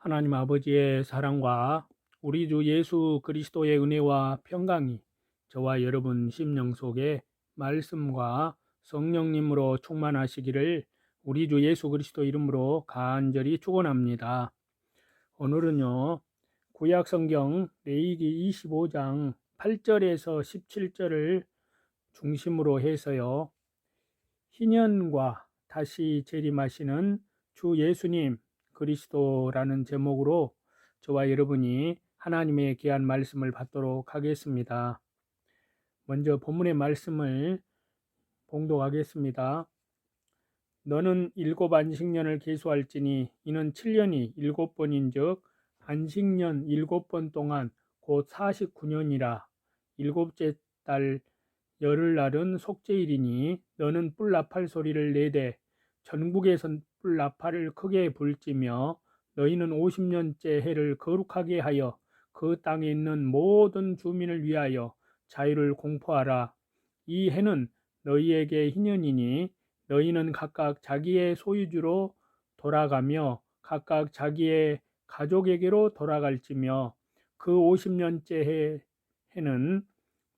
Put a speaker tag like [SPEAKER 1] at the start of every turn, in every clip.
[SPEAKER 1] 하나님 아버지의 사랑과 우리 주 예수 그리스도의 은혜와 평강이 저와 여러분 심령 속에 말씀과 성령님으로 충만하시기를 우리 주 예수 그리스도 이름으로 간절히 축원합니다. 오늘은요, 구약 성경 레위기 25장 8절에서 17절을 중심으로 해서요, 희년과 다시 재림하시는 주 예수님 그리스도라는 제목으로 저와 여러분이 하나님의 귀한 말씀을 받도록 하겠습니다. 먼저 본문의 말씀을 봉독하겠습니다. 너는 일곱 안식년을 계수할지니 이는 7년이 7번인즉 안식년 7번 동안 곧 49년이라. 일곱째 달 열흘날은 속죄일이니 너는 뿔 나팔 소리를 내되 전국에선 뿔 나팔을 크게 불지며 너희는 50년째 해를 거룩하게 하여 그 땅에 있는 모든 주민을 위하여 자유를 공포하라. 이 해는 너희에게 희년이니 너희는 각각 자기의 소유주로 돌아가며 각각 자기의 가족에게로 돌아갈지며 그 50년째 해는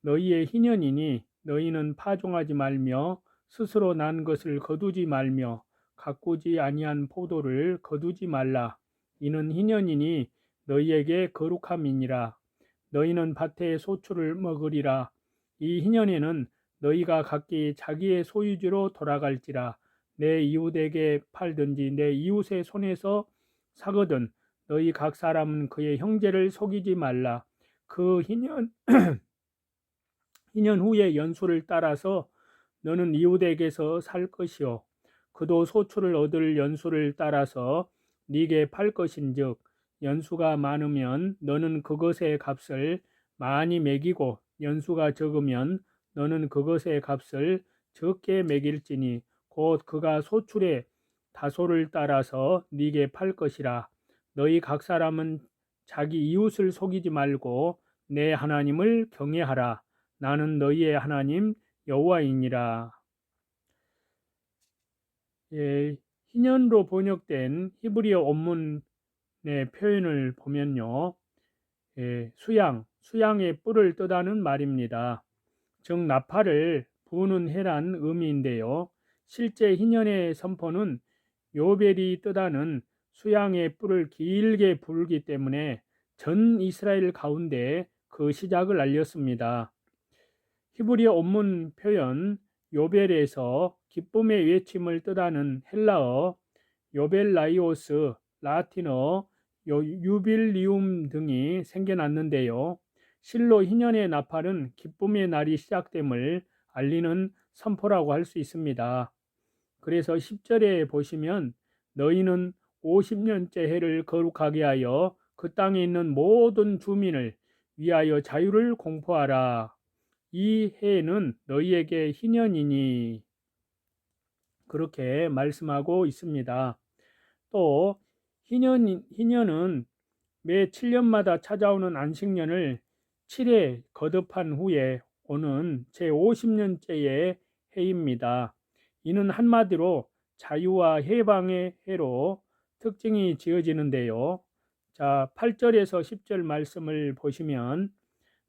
[SPEAKER 1] 너희의 희년이니 너희는 파종하지 말며 스스로 난 것을 거두지 말며 가꾸지 아니한 포도를 거두지 말라. 이는 희년이니 너희에게 거룩함이니라. 너희는 밭의 소출을 먹으리라. 이 희년에는 너희가 각기 자기의 소유주로 돌아갈지라. 내 이웃에게 팔든지 내 이웃의 손에서 사거든 너희 각 사람은 그의 형제를 속이지 말라. 그 희년 후에 연수를 따라서 너는 이웃에게서 살 것이요 그도 소출을 얻을 연수를 따라서 네게 팔 것인즉 연수가 많으면 너는 그것의 값을 많이 매기고 연수가 적으면 너는 그것의 값을 적게 매길지니 곧 그가 소출의 다소를 따라서 네게 팔 것이라. 너희 각 사람은 자기 이웃을 속이지 말고 내 하나님을 경외하라. 나는 너희의 하나님 여호와이니라. 희년으로 번역된 히브리어 원문의 표현을 보면요, 수양의 뿔을 뜨다는 말입니다. 즉 나팔을 부는 해란 의미인데요. 실제 희년의 선포는 요벨이 뜨다는 수양의 뿔을 길게 불기 때문에 전 이스라엘 가운데 그 시작을 알렸습니다. 히브리어 원문 표현 요벨에서 기쁨의 외침을 뜻하는 헬라어 요벨라이오스, 라틴어 유빌리움 등이 생겨났는데요. 실로 희년의 나팔은 기쁨의 날이 시작됨을 알리는 선포라고 할 수 있습니다. 그래서 10절에 보시면 너희는 50년째 해를 거룩하게 하여 그 땅에 있는 모든 주민을 위하여 자유를 공포하라. 이 해는 너희에게 희년이니 그렇게 말씀하고 있습니다. 또 희년은 매 7년마다 찾아오는 안식년을 7회 거듭한 후에 오는 제50년째의 해입니다. 이는 한마디로 자유와 해방의 해로 특징이 지어지는데요. 자, 8절에서 10절 말씀을 보시면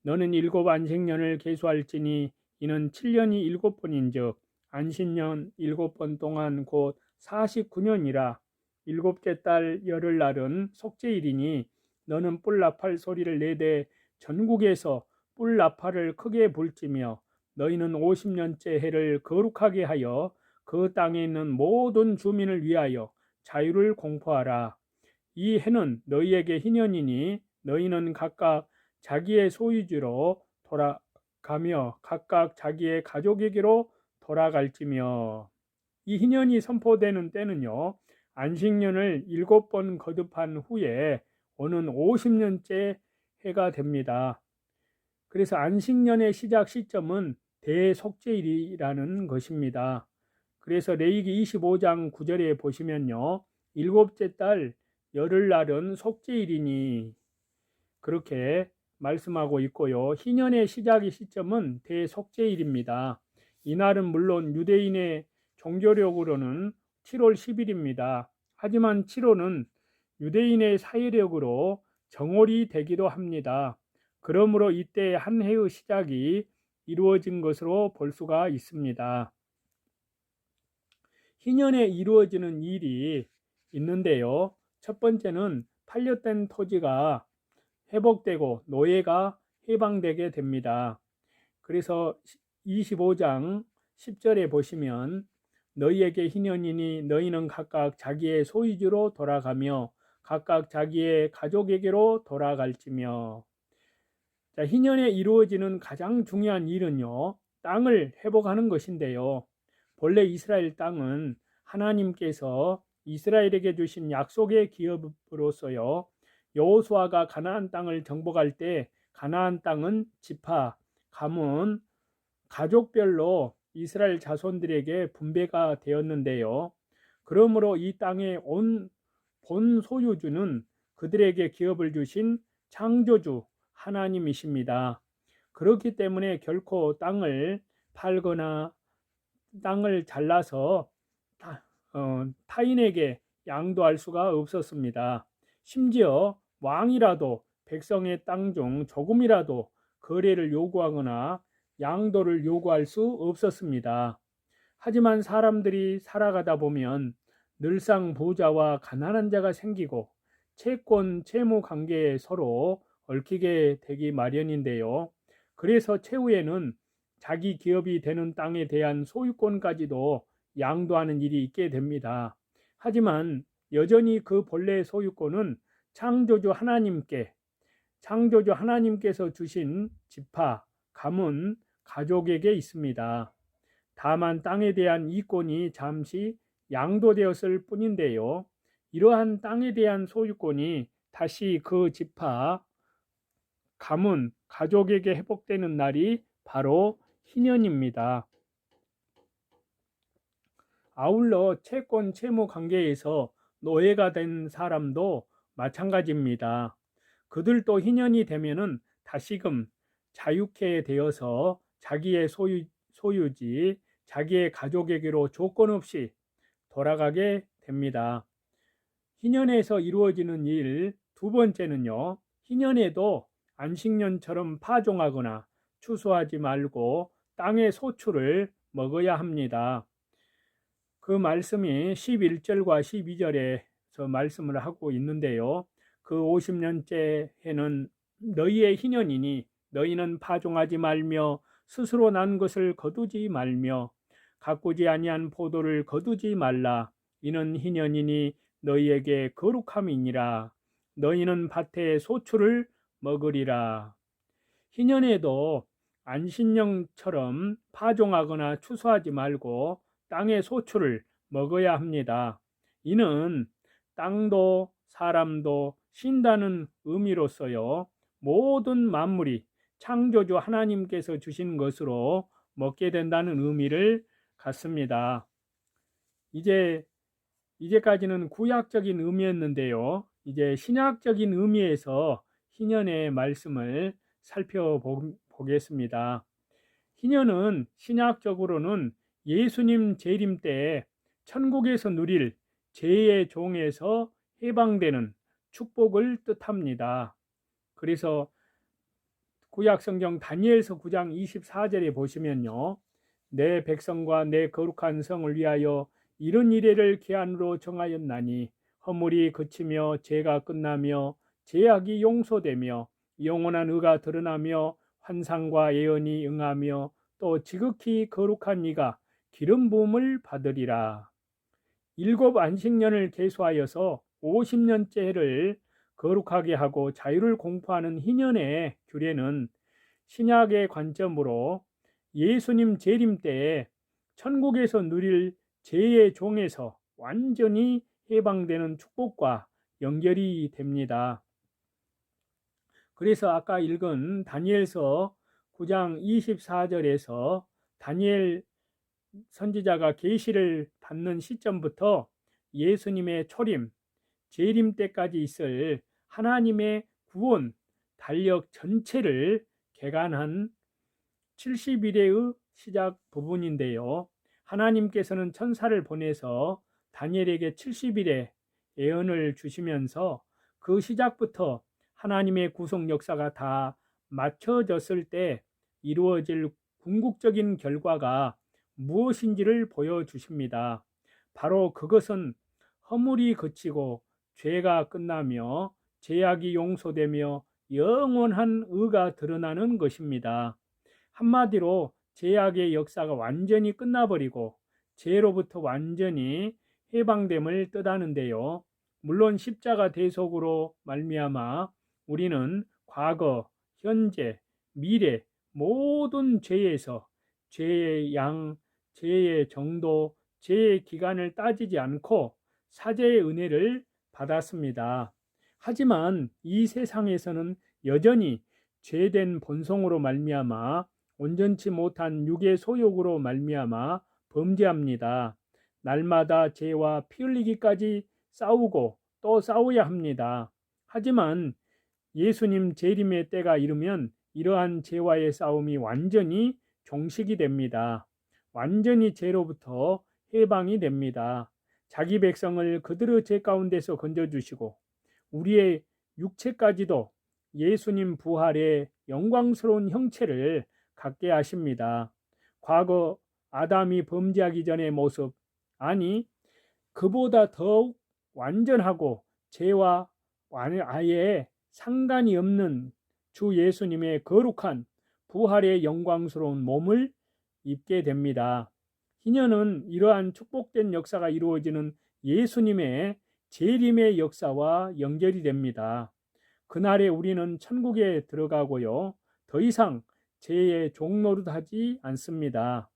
[SPEAKER 1] 너는 일곱 안식년을 계수할지니 이는 7년이 7번인즉 안식년 7번 동안 곧 49년이라. 일곱째 달 열흘날은 속죄일이니 너는 뿔 나팔 소리를 내되 전국에서 뿔 나팔을 크게 불지며 너희는 50년째 해를 거룩하게 하여 그 땅에 있는 모든 주민을 위하여 자유를 공포하라. 이 해는 너희에게 희년이니 너희는 각각 자기의 소유주로 돌아가며 각각 자기의 가족에게로 돌아갈지며. 이 희년이 선포되는 때는요, 안식년을 7번 거듭한 후에 오는 50년째 해가 됩니다. 그래서 안식년의 시작 시점은 대속죄일이라는 것입니다. 그래서 레위기 25장 9절에 보시면요, 일곱째 달 열흘날은 속죄일이니 그렇게 말씀하고 있고요. 희년의 시작의 시점은 대속죄일입니다. 이날은 물론 유대인의 종교력으로는 7월 10일입니다. 하지만 7월은 유대인의 사회력으로 정월이 되기도 합니다. 그러므로 이때 한 해의 시작이 이루어진 것으로 볼 수가 있습니다. 희년에 이루어지는 일이 있는데요. 첫 번째는 팔렸던 토지가 회복되고 노예가 해방되게 됩니다. 그래서 25장 10절에 보시면 너희에게 희년이니 너희는 각각 자기의 소유주로 돌아가며 각각 자기의 가족에게로 돌아갈지며. 자, 희년에 이루어지는 가장 중요한 일은요, 땅을 회복하는 것인데요. 본래 이스라엘 땅은 하나님께서 이스라엘에게 주신 약속의 기업으로서요, 여호수아가 가나안 땅을 정복할 때 가나안 땅은 지파, 가문, 가족별로 이스라엘 자손들에게 분배가 되었는데요. 그러므로 이 땅의 본 소유주는 그들에게 기업을 주신 창조주 하나님이십니다. 그렇기 때문에 결코 땅을 팔거나 땅을 잘라서 타인에게 양도할 수가 없었습니다. 심지어 왕이라도 백성의 땅 중 조금이라도 거래를 요구하거나 양도를 요구할 수 없었습니다. 하지만 사람들이 살아가다 보면 늘상 부자와 가난한 자가 생기고 채권, 채무 관계에 서로 얽히게 되기 마련인데요. 그래서 최후에는 자기 기업이 되는 땅에 대한 소유권까지도 양도하는 일이 있게 됩니다. 하지만 여전히 그 본래의 소유권은 창조주 하나님께서 주신 지파, 가문, 가족에게 있습니다. 다만 땅에 대한 이권이 잠시 양도되었을 뿐인데요. 이러한 땅에 대한 소유권이 다시 그 지파, 가문, 가족에게 회복되는 날이 바로 희년입니다. 아울러 채권, 채무 관계에서 노예가 된 사람도 마찬가지입니다. 그들도 희년이 되면은 다시금 자유케 되어서 자기의 소유지, 자기의 가족에게로 조건 없이 돌아가게 됩니다. 희년에서 이루어지는 일 두 번째는요, 희년에도 안식년처럼 파종하거나 추수하지 말고 땅의 소출을 먹어야 합니다. 그 말씀이 11절과 12절에서 말씀을 하고 있는데요. 그 50년째 해는 너희의 희년이니 너희는 파종하지 말며 스스로 난 것을 거두지 말며 가꾸지 아니한 포도를 거두지 말라. 이는 희년이니 너희에게 거룩함이니라. 너희는 밭의 소출을 먹으리라. 희년에도 안식년처럼 파종하거나 추수하지 말고 땅의 소출을 먹어야 합니다. 이는 땅도 사람도 쉰다는 의미로서요, 모든 만물이 창조주 하나님께서 주신 것으로 먹게 된다는 의미를 갖습니다. 이제까지는 구약적인 의미였는데요. 이제 신약적인 의미에서 희년의 말씀을 살펴보겠습니다. 희년은 신약적으로는 예수님 재림 때 천국에서 누릴 죄의 종에서 해방되는 축복을 뜻합니다. 그래서 구약성경 다니엘서 9장 24절에 보시면요, 내 백성과 내 거룩한 성을 위하여 이런 이래를 기한으로 정하였나니 허물이 그치며 죄가 끝나며 죄악이 용서되며 영원한 의가 드러나며 환상과 예언이 응하며 또 지극히 거룩한 이가 기름 부음을 받으리라. 7 안식년을 계수하여서 50년째 해를 거룩하게 하고 자유를 공포하는 희년의 규례는 신약의 관점으로 예수님 재림 때에 천국에서 누릴 죄의 종에서 완전히 해방되는 축복과 연결이 됩니다. 그래서 아까 읽은 다니엘서 9장 24절에서 다니엘 선지자가 계시를 받는 시점부터 예수님의 초림, 재림 때까지 있을 하나님의 구원, 달력 전체를 개관한 70일의 시작 부분인데요. 하나님께서는 천사를 보내서 다니엘에게 70일의 예언을 주시면서 그 시작부터 하나님의 구속 역사가 다 맞춰졌을 때 이루어질 궁극적인 결과가 무엇인지를 보여주십니다. 바로 그것은 허물이 그치고 죄가 끝나며 죄악이 용서되며 영원한 의가 드러나는 것입니다. 한마디로 죄악의 역사가 완전히 끝나버리고 죄로부터 완전히 해방됨을 뜻하는데요. 물론 십자가 대속으로 말미암아 우리는 과거, 현재, 미래 모든 죄에서 죄의 양, 죄의 정도, 죄의 기간을 따지지 않고 사죄의 은혜를 받았습니다. 하지만 이 세상에서는 여전히 죄된 본성으로 말미암아 온전치 못한 육의 소욕으로 말미암아 범죄합니다. 날마다 죄와 피 흘리기까지 싸우고 또 싸워야 합니다. 하지만 예수님 재림의 때가 이르면 이러한 죄와의 싸움이 완전히 종식이 됩니다. 완전히 죄로부터 해방이 됩니다. 자기 백성을 그들의 죄 가운데서 건져주시고 우리의 육체까지도 예수님 부활의 영광스러운 형체를 갖게 하십니다. 과거 아담이 범죄하기 전의 모습, 아니 그보다 더욱 완전하고 죄와 아예 상관이 없는 주 예수님의 거룩한 부활의 영광스러운 몸을 입게 됩니다. 희년은 이러한 축복된 역사가 이루어지는 예수님의 재림의 역사와 연결이 됩니다. 그날에 우리는 천국에 들어가고요. 더 이상 죄의 종노릇하지 않습니다.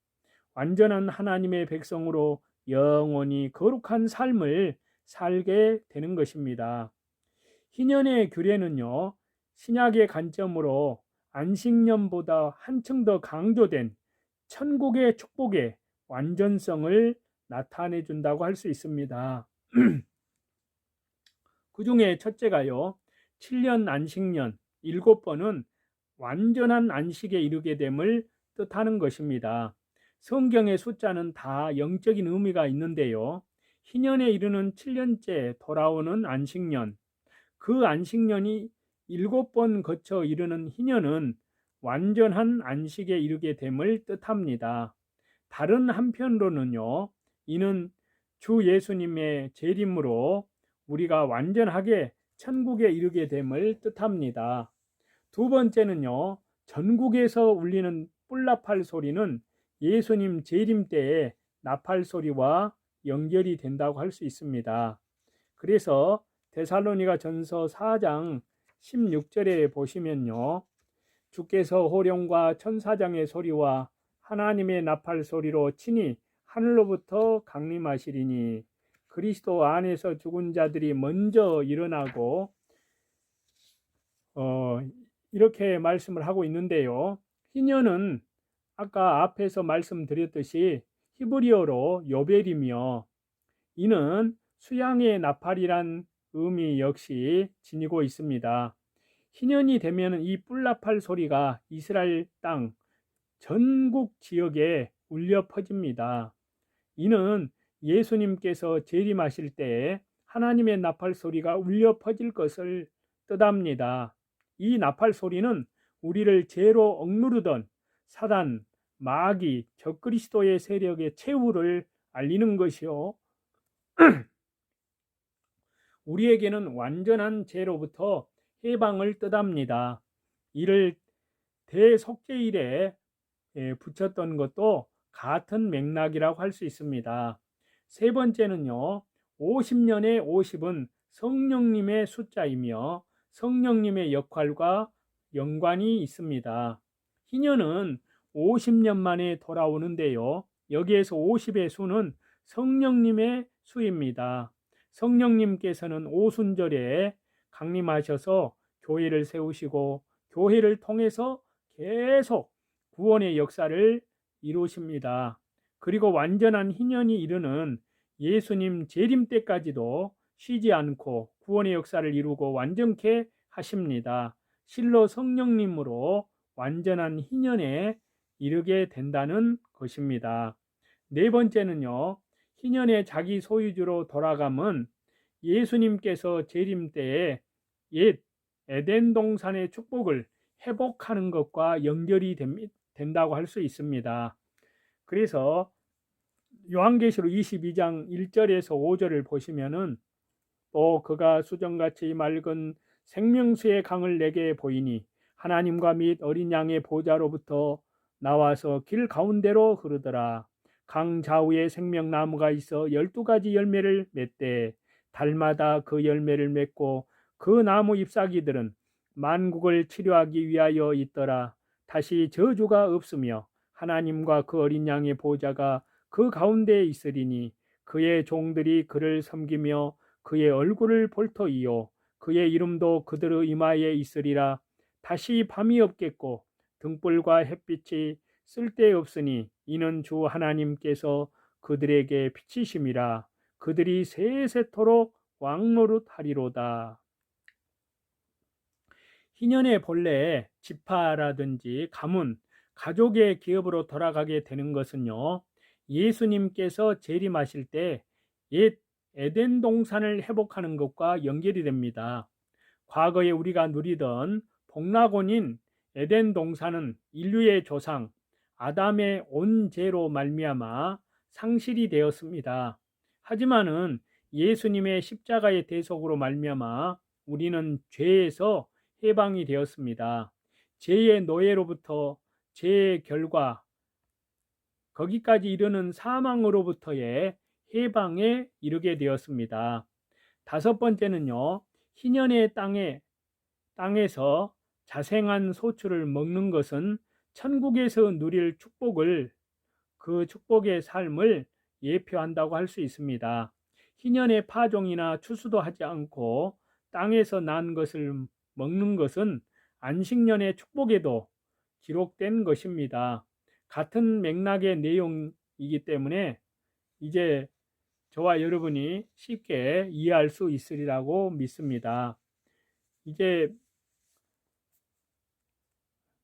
[SPEAKER 1] 완전한 하나님의 백성으로 영원히 거룩한 삶을 살게 되는 것입니다. 희년의 규례는요, 신약의 관점으로 안식년보다 한층 더 강조된 천국의 축복의 완전성을 나타내 준다고 할 수 있습니다. 그 중에 첫째가요, 7년 안식년 7번은 완전한 안식에 이르게 됨을 뜻하는 것입니다. 성경의 숫자는 다 영적인 의미가 있는데요. 희년에 이르는 7년째 돌아오는 안식년, 그 안식년이 7번 거쳐 이르는 희년은 완전한 안식에 이르게 됨을 뜻합니다. 다른 한편으로는요, 이는 주 예수님의 재림으로 우리가 완전하게 천국에 이르게 됨을 뜻합니다. 두 번째는요, 전국에서 울리는 뿔나팔 소리는 예수님 재림 때의 나팔 소리와 연결이 된다고 할 수 있습니다. 그래서 데살로니가 전서 4장 16절에 보시면요, 주께서 호령과 천사장의 소리와 하나님의 나팔 소리로 친히 하늘로부터 강림하시리니 그리스도 안에서 죽은 자들이 먼저 일어나고 이렇게 말씀을 하고 있는데요. 희년은 아까 앞에서 말씀드렸듯이 히브리어로 요벨이며 이는 수양의 나팔이란 의미 역시 지니고 있습니다. 희년이 되면 이 뿔나팔 소리가 이스라엘 땅 전국 지역에 울려 퍼집니다. 이는 예수님께서 재림하실 때에 하나님의 나팔 소리가 울려 퍼질 것을 뜻합니다. 이 나팔 소리는 우리를 죄로 억누르던 사단, 마귀, 적그리스도의 세력의 최후를 알리는 것이요, 우리에게는 완전한 죄로부터 해방을 뜻합니다. 이를 대속죄일에 붙였던 것도 같은 맥락이라고 할 수 있습니다. 세 번째는요, 50년의 50은 성령님의 숫자이며 성령님의 역할과 연관이 있습니다. 희년은 50년 만에 돌아오는데요, 여기에서 50의 수는 성령님의 수입니다. 성령님께서는 오순절에 강림하셔서 교회를 세우시고 교회를 통해서 계속 구원의 역사를 이루십니다. 그리고 완전한 희년이 이르는 예수님 재림 때까지도 쉬지 않고 구원의 역사를 이루고 완전케 하십니다. 실로 성령님으로 완전한 희년에 이르게 된다는 것입니다. 네 번째는요, 희년의 자기 소유주로 돌아감은 예수님께서 재림 때에 옛 에덴 동산의 축복을 회복하는 것과 연결이 된다고 할 수 있습니다. 그래서 요한계시록 22장 1절에서 5절을 보시면은 또 그가 수정같이 맑은 생명수의 강을 내게 보이니 하나님과 및 어린 양의 보좌로부터 나와서 길 가운데로 흐르더라. 강 좌우에 생명나무가 있어 12가지 열매를 맺되 달마다 그 열매를 맺고 그 나무 잎사귀들은 만국을 치료하기 위하여 있더라. 다시 저주가 없으며 하나님과 그 어린 양의 보좌가 그 가운데에 있으리니 그의 종들이 그를 섬기며 그의 얼굴을 볼 터이요 그의 이름도 그들의 이마에 있으리라. 다시 밤이 없겠고 등불과 햇빛이 쓸데없으니 이는 주 하나님께서 그들에게 비치심이라. 그들이 세세토록 왕노릇하리로다. 희년의 본래 지파라든지 가문, 가족의 기업으로 돌아가게 되는 것은요, 예수님께서 재림하실 때 옛 에덴 동산을 회복하는 것과 연결이 됩니다. 과거에 우리가 누리던 복락원인 에덴 동산은 인류의 조상 아담의 온 죄로 말미암아 상실이 되었습니다. 하지만은 예수님의 십자가의 대속으로 말미암아 우리는 죄에서 해방이 되었습니다. 죄의 노예로부터 죄의 결과 거기까지 이르는 사망으로부터의 해방에 이르게 되었습니다. 다섯 번째는요, 희년의 땅에서 자생한 소출을 먹는 것은 천국에서 누릴 축복을, 그 축복의 삶을 예표한다고 할 수 있습니다. 희년의 파종이나 추수도 하지 않고 땅에서 난 것을 먹는 것은 안식년의 축복에도 기록된 것입니다. 같은 맥락의 내용이기 때문에 이제 저와 여러분이 쉽게 이해할 수 있으리라고 믿습니다. 이제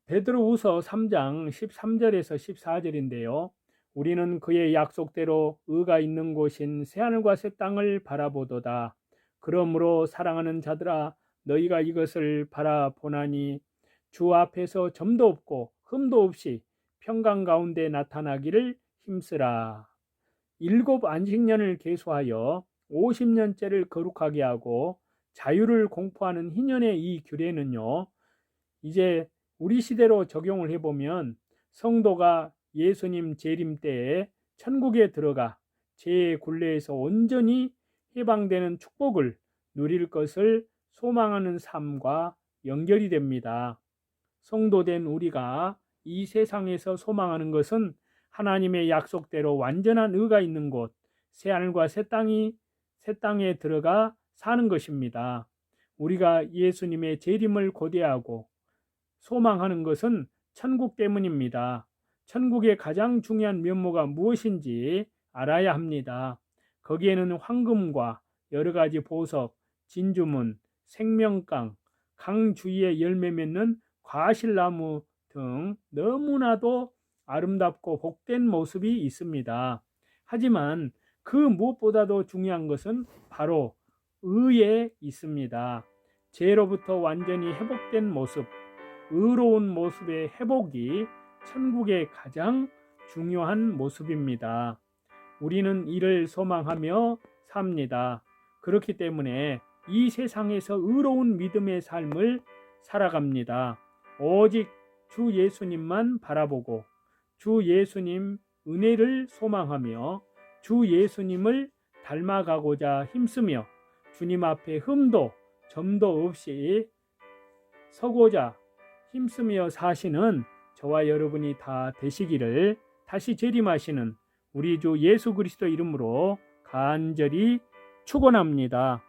[SPEAKER 1] 베드로후서 3장 13절에서 14절인데요. 우리는 그의 약속대로 의가 있는 곳인 새하늘과 새 땅을 바라보도다. 그러므로 사랑하는 자들아 너희가 이것을 바라보나니 주 앞에서 점도 없고 흠도 없이 평강 가운데 나타나기를 힘쓰라. 7 안식년을 계수하여 50년째를 거룩하게 하고 자유를 공포하는 희년의 이 규례는요, 이제 우리 시대로 적용을 해보면 성도가 예수님 재림 때에 천국에 들어가 죄의 굴레에서 온전히 해방되는 축복을 누릴 것을 소망하는 삶과 연결이 됩니다. 성도된 우리가 이 세상에서 소망하는 것은 하나님의 약속대로 완전한 의가 있는 곳, 새하늘과 새 땅에 들어가 사는 것입니다. 우리가 예수님의 재림을 고대하고 소망하는 것은 천국 때문입니다. 천국의 가장 중요한 면모가 무엇인지 알아야 합니다. 거기에는 황금과 여러 가지 보석, 진주문, 생명강, 강 주위에 열매 맺는 과실나무 등 너무나도 아름답고 복된 모습이 있습니다. 하지만 그 무엇보다도 중요한 것은 바로 의에 있습니다. 죄로부터 완전히 회복된 모습, 의로운 모습의 회복이 천국의 가장 중요한 모습입니다. 우리는 이를 소망하며 삽니다. 그렇기 때문에 이 세상에서 의로운 믿음의 삶을 살아갑니다. 오직 주 예수님만 바라보고 주 예수님 은혜를 소망하며 주 예수님을 닮아가고자 힘쓰며 주님 앞에 흠도 점도 없이 서고자 힘쓰며 사시는 저와 여러분이 다 되시기를 다시 재림하시는 우리 주 예수 그리스도 이름으로 간절히 축원합니다.